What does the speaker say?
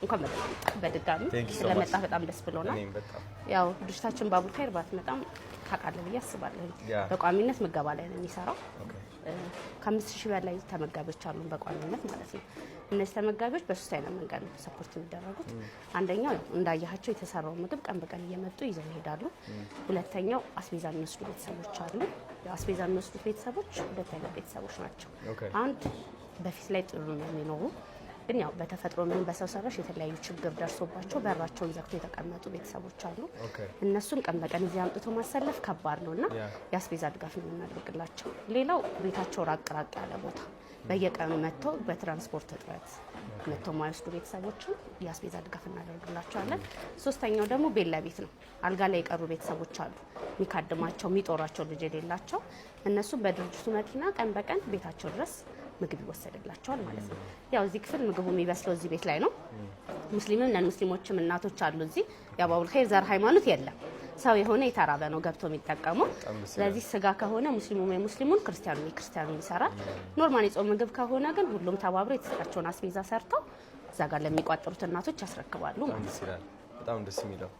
እንኳን በድጋሚ ስለመጣ በጣም ደስ ብሎናል። ያው ድርጅታችን ባቡል ኸይር ባትመጣም ታውቃለህ ብዬ አስባለሁ። በቋሚነት ምገባ ላይ ነው የሚሰራው። ከ5000 በላይ ተመጋቢዎች አሉን በቋሚነት ማለት ነው። እነዚህ ተመጋቢዎች በሶስት አይነት መንገድ ነው ሰፖርት የሚደረጉት። አንደኛው እንዳያቸው የተሰራው ምግብ ቀን በቀን እየመጡ ይዘው ይሄዳሉ። ሁለተኛው አስቤዛ የሚወስዱ ቤተሰቦች አሉ። አስቤዛ የሚወስዱ ቤተሰቦች ሁለት አይነት ቤተሰቦች ናቸው። አንድ በፊት ላይ ጥሩ ነው የሚኖሩ ግን ያው በተፈጥሮ ምን በሰው ሰራሽ የተለያዩ ችግር ደርሶባቸው በራቸውን ዘግቶ የተቀመጡ ቤተሰቦች አሉ። እነሱን ቀን በቀን እዚህ አምጥቶ ማሰለፍ ከባድ ነውና ያስቤዛ ድጋፍ ነው እናደርግላቸው። ሌላው ቤታቸው ራቅ ያለ ቦታ በየቀኑ መጥተው በትራንስፖርት እጥረት መጥተው ማይወስዱ ቤተሰቦችን ያስቤዛ ድጋፍ እናደርግላቸዋለን። ሶስተኛው ደግሞ ቤት ለቤት ነው። አልጋ ላይ የቀሩ ቤተሰቦች አሉ የሚካድማቸው የሚጦራቸው ልጅ የሌላቸው እነሱም በድርጅቱ መኪና ቀን በቀን ቤታቸው ድረስ ምግብ ይወሰድላቸዋል ማለት ነው። ያው እዚህ ክፍል ምግቡ የሚበስለው እዚህ ቤት ላይ ነው። ሙስሊምም ነን ሙስሊሞችም እናቶች አሉ እዚህ። ያው ባቡል ኸይር ዘር ሃይማኖት የለም። ሰው የሆነ የተራበ ነው ገብቶ የሚጠቀመው። ስለዚህ ስጋ ከሆነ ሙስሊሙን ክርስቲያኑ ይሰራል። ኖርማል የጾም ምግብ ከሆነ ግን ሁሉም ተባብሮ የተሰጣቸውን አስቤዛ ሰርተው እዛ ጋር ለሚቋጥሩት እናቶች ያስረክባሉ ማለት ነው። በጣም ደስ የሚለው